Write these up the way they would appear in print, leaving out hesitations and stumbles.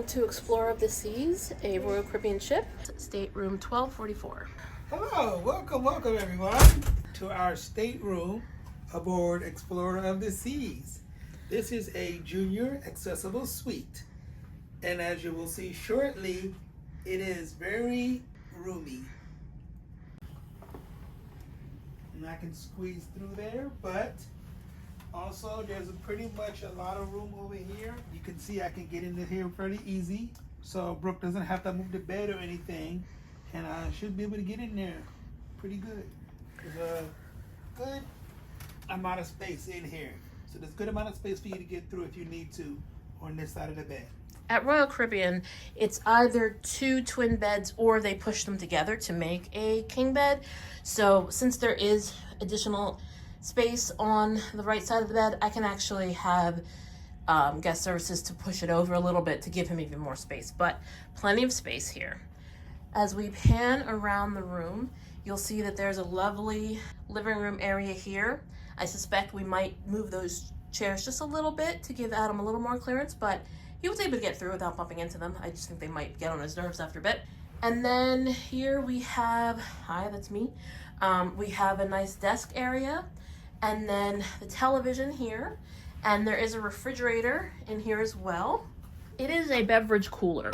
to Explorer of the Seas, a Royal Caribbean ship, stateroom 1244. Hello, welcome everyone to our stateroom aboard Explorer of the Seas. This is a junior accessible suite, and as you will see shortly, it is very roomy. And I can squeeze through there, but also there's pretty much a lot of room over here. You can see I can get into here pretty easy, so Brooke doesn't have to move the bed or anything, and I should be able to get in there pretty good. There's a good amount of space in here, so there's a good amount of space for you to get through if you need to on this side of the bed. At Royal Caribbean, it's either 2 twin beds or they push them together to make a king bed. So since there is additional space on the right side of the bed, I can actually have guest services to push it over a little bit to give him even more space, but plenty of space here. As we pan around the room, you'll see that there's a lovely living room area here. I suspect we might move those chairs just a little bit to give Adam a little more clearance, but he was able to get through without bumping into them. I just think they might get on his nerves after a bit. And then here we have, hi, that's me. We have a nice desk area, and then the television here, and there is a refrigerator in here as well. It is a beverage cooler.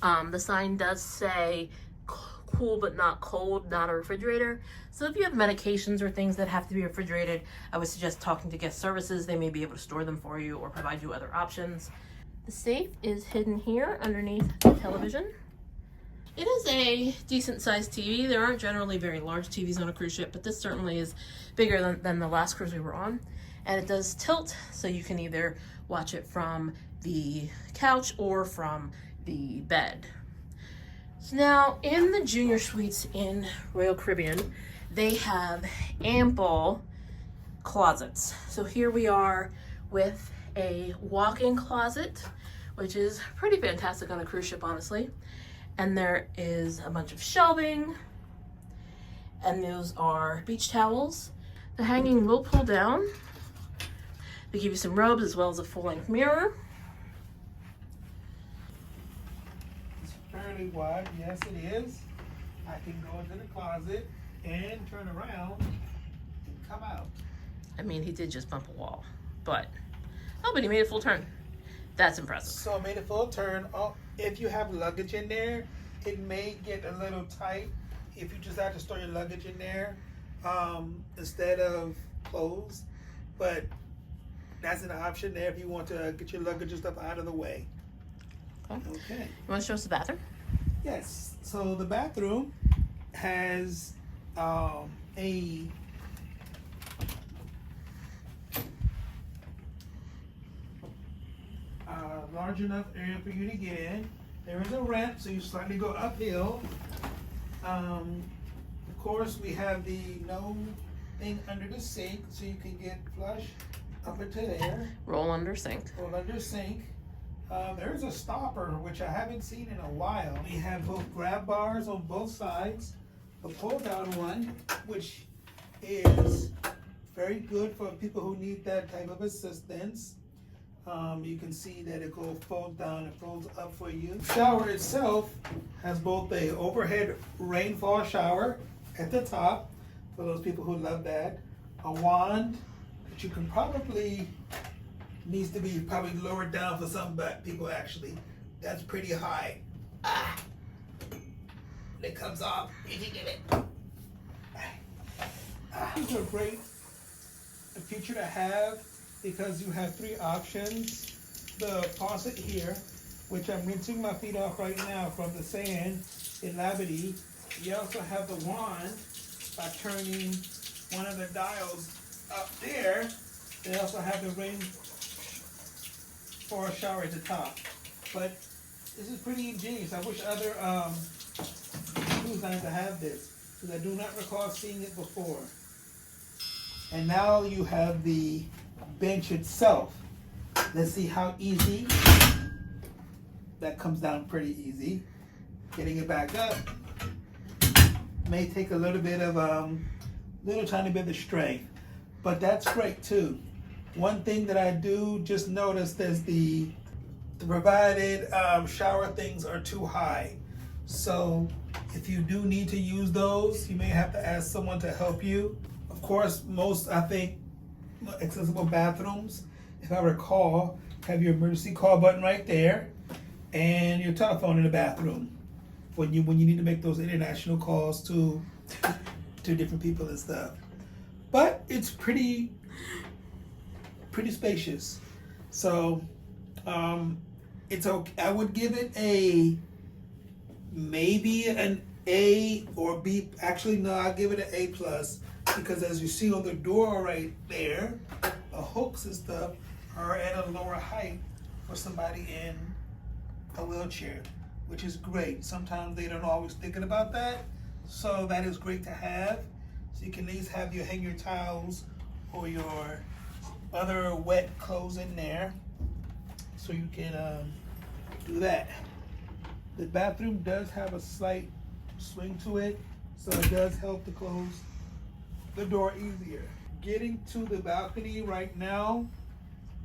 The sign does say cool but not cold, not a refrigerator. So if you have medications or things that have to be refrigerated, I would suggest talking to guest services. They may be able to store them for you or provide you other options. The safe is hidden here underneath the television. It is a decent sized TV. There aren't generally very large TVs on a cruise ship, but this certainly is bigger than the last cruise we were on. And it does tilt, so you can either watch it from the couch or from the bed. So now in the junior suites in Royal Caribbean, they have ample closets. So here we are with a walk-in closet, which is pretty fantastic on a cruise ship, honestly. And there is a bunch of shelving, and those are beach towels. The hanging will pull down. They give you some robes as well as a full-length mirror. It's fairly wide, yes it is. I can go into the closet and turn around and come out. I mean, he did just bump a wall, but he made a full turn. That's impressive. So I made a full turn. Oh, if you have luggage in there, it may get a little tight if you just have to store your luggage in there instead of clothes. But that's an option there if you want to get your luggage and stuff out of the way. Okay. You want to show us the bathroom? Yes. So the bathroom has a large enough area for you to get in. There is a ramp, so you slightly go uphill. Of course, we have the no thing under the sink, so you can get flush up into there. Roll under sink. Roll under sink. There's a stopper, which I haven't seen in a while. We have both grab bars on both sides, a pull-down one, which is very good for people who need that type of assistance. You can see that it goes folds down and folds up for you. The shower itself has both a overhead rainfall shower at the top, for those people who love that, a wand that you can probably, needs to be probably lowered down for some people actually. That's pretty high. It comes off if you get it. These are a great feature to have, because you have 3 options. The faucet here, which I'm rinsing my feet off right now from the sand in Labadee. You also have the wand by turning one of the dials up there. They also have the rain for a shower at the top. But this is pretty ingenious. I wish other cruise lines to have this, because I do not recall seeing it before. And now you have the bench itself. Let's see how easy. That comes down pretty easy. Getting it back up may take a little bit of little tiny bit of strength, but that's great too. One thing that I do just notice is the the provided shower things are too high. So if you do need to use those, you may have to ask someone to help you. Of course, most, I think, accessible bathrooms, if I recall, have your emergency call button right there and your telephone in the bathroom when you need to make those international calls to different people and stuff. But it's pretty spacious. So it's okay. I would give it a maybe an A or B. Actually, no, I'll give it an A plus, because as you see on the door right there, the hooks and stuff are at a lower height for somebody in a wheelchair, which is great. Sometimes they don't always thinking about that, so that is great to have. So you can at least have hang your towels or your other wet clothes in there, so you can do that. The bathroom does have a slight swing to it, so it does help to close the door easier. Getting to the balcony right now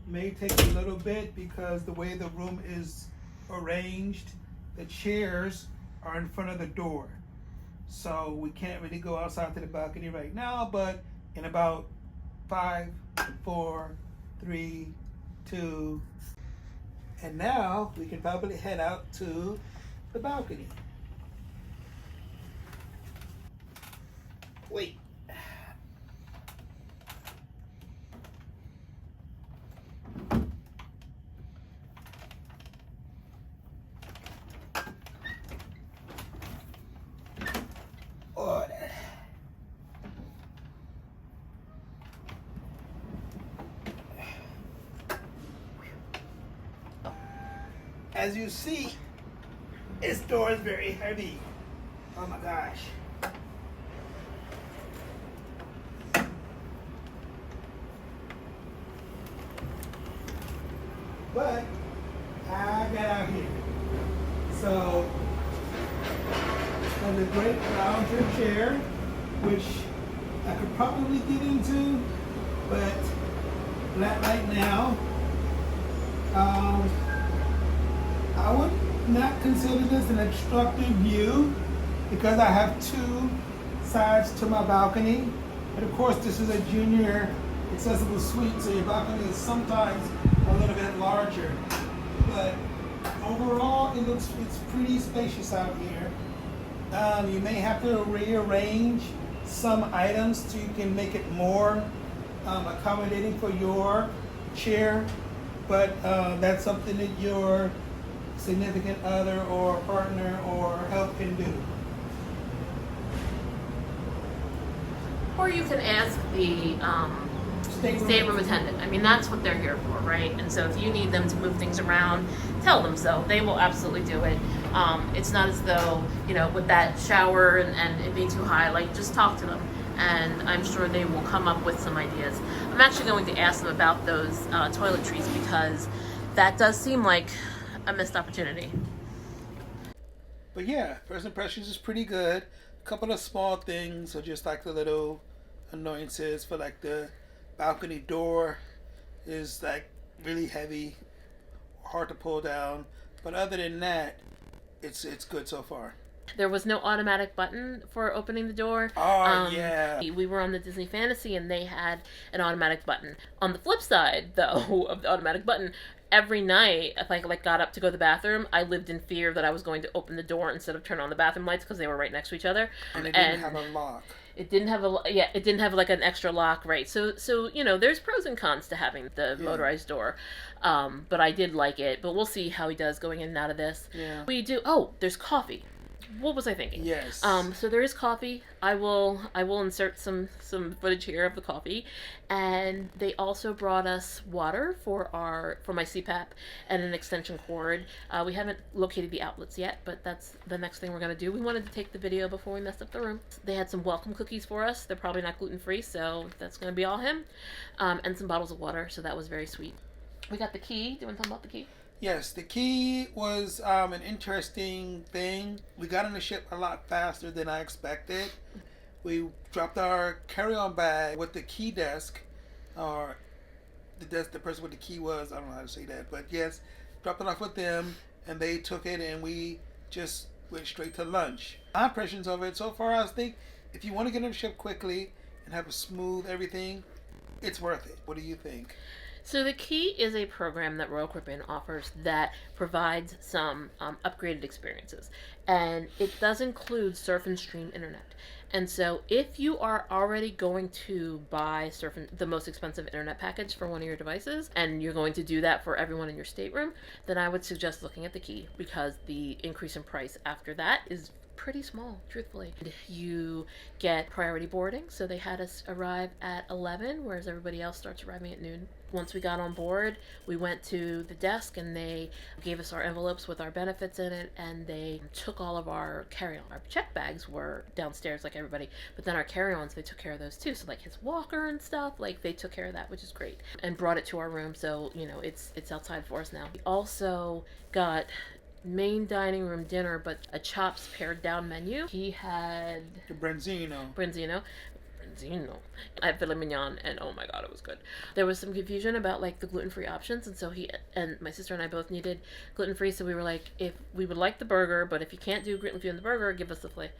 may take a little bit because the way the room is arranged, the chairs are in front of the door. So we can't really go outside to the balcony right now, but in about 5, 4, 3, 2, and now we can probably head out to the balcony. Wait. Order. As you see, this door is very heavy. Oh my gosh. But I got out here. So, there's a great lounger chair, which I could probably get into, but not right now. I would not consider this an obstructive view because I have 2 sides to my balcony. And of course, this is a junior accessible suite, so your balcony is sometimes a little bit larger. But overall, it's pretty spacious out here. You may have to rearrange some items so you can make it more accommodating for your chair, but that's something that your significant other or partner or help can do. Or you can ask the stateroom attendant. I mean, that's what they're here for, right? And so if you need them to move things around, tell them so. They will absolutely do it. It's not as though, with that shower and it being too high, like, just talk to them. And I'm sure they will come up with some ideas. I'm actually going to ask them about those toiletries because that does seem like a missed opportunity. But yeah, first impressions is pretty good. A couple of small things are just like the little annoyances for like the balcony door is like really heavy, hard to pull down. But other than that, it's good so far. There was no automatic button for opening the door. Oh, yeah. We were on the Disney Fantasy and they had an automatic button. On the flip side, though, of the automatic button, every night, if I got up to go to the bathroom, I lived in fear that I was going to open the door instead of turn on the bathroom lights because they were right next to each other. And it didn't have a lock. It didn't have like an extra lock, right? So there's pros and cons to having the motorized door. But I did like it. But we'll see how he does going in and out of this. Yeah. There's coffee. What was I thinking? Yes. So there is coffee. I will insert some footage here of the coffee, and they also brought us water for my CPAP and an extension cord. We haven't located the outlets yet, but that's the next thing we're gonna do. We wanted to take the video before we messed up the room. They had some welcome cookies for us. They're probably not gluten free, so that's gonna be all him. And some bottles of water. So that was very sweet. We got the key. Do you want to talk about the key? Yes, the key was an interesting thing. We got on the ship a lot faster than I expected. We dropped our carry-on bag with the key desk, or the person with the key was, I don't know how to say that, but yes, dropped it off with them, and they took it, and we just went straight to lunch. My impressions of it so far, I think if you want to get on the ship quickly and have a smooth everything, it's worth it. What do you think? So the Key is a program that Royal Caribbean offers that provides some upgraded experiences, and it does include surf and stream internet. And so if you are already going to buy the most expensive internet package for one of your devices, and you're going to do that for everyone in your stateroom, then I would suggest looking at the Key, because the increase in price after that is pretty small, truthfully. You get priority boarding, so they had us arrive at 11, whereas everybody else starts arriving at noon. Once we got on board, we went to the desk and they gave us our envelopes with our benefits in it, and they took all of our carry-on. Our check bags were downstairs like everybody, but then our carry-ons, they took care of those too. So like his walker and stuff, like they took care of that, which is great, and brought it to our room. So, you know, it's outside for us now. We also got main dining room dinner, but a chops pared down menu. He had The branzino. I had filet mignon, and oh my god, it was good. There was some confusion about like the gluten-free options, and so he and my sister and I both needed gluten-free, so we were like, if we would like the burger, but if you can't do gluten-free on the burger, give us the filet.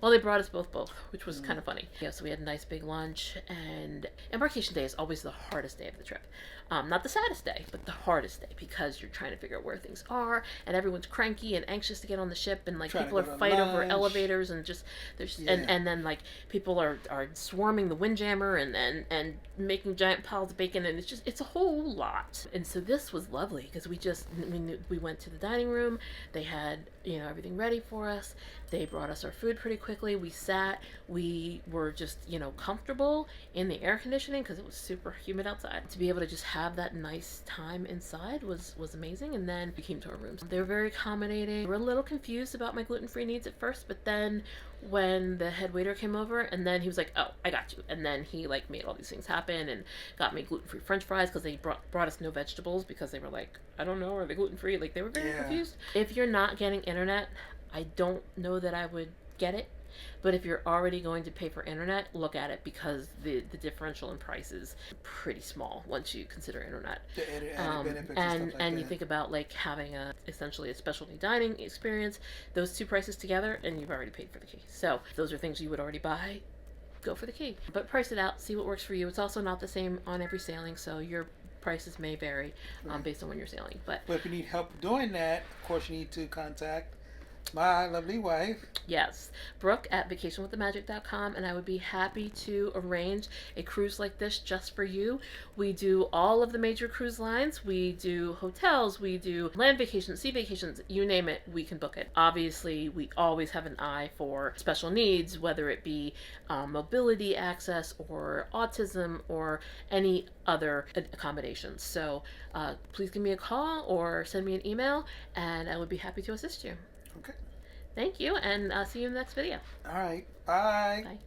Well, they brought us both, which was kind of funny. Yeah, so we had a nice big lunch, and embarkation day is always the hardest day of the trip. Not the saddest day, but the hardest day, because you're trying to figure out where things are, and everyone's cranky and anxious to get on the ship, and like people are fighting over elevators, and just there's and then like people are swarming the windjammer and making giant piles of bacon, and it's a whole lot. And so this was lovely because we went to the dining room. They had, you know, everything ready for us. They brought us our food pretty quickly. We sat. We were just, you know, comfortable in the air conditioning because it was super humid outside. To be able to just have that nice time inside was amazing. And then we came to our rooms. They were very accommodating. They were a little confused about my gluten-free needs at first, but then when the head waiter came over, and then he was like, oh, I got you. And then he like made all these things happen and got me gluten-free French fries, because they brought us no vegetables, because they were like, I don't know, are they gluten-free? Like, they were very confused. If you're not getting internet, I don't know that I would get it. But if you're already going to pay for internet, look at it, because the differential in price is pretty small once you consider internet. And you think about like having essentially a specialty dining experience, those two prices together, and you've already paid for the Key. So if those are things you would already buy, go for the Key. But price it out, see what works for you. It's also not the same on every sailing, so your prices may vary based on when you're sailing. But if you need help doing that, of course you need to contact my lovely wife. Yes, Brooke at vacationwiththemagic.com, and I would be happy to arrange a cruise like this just for you. We do all of the major cruise lines. We do hotels, we do land vacations, sea vacations, you name it, we can book it. Obviously, we always have an eye for special needs, whether it be mobility access or autism or any other accommodations. So please give me a call or send me an email, and I would be happy to assist you. Okay. Thank you, and see you in the next video. All right. Bye. Bye.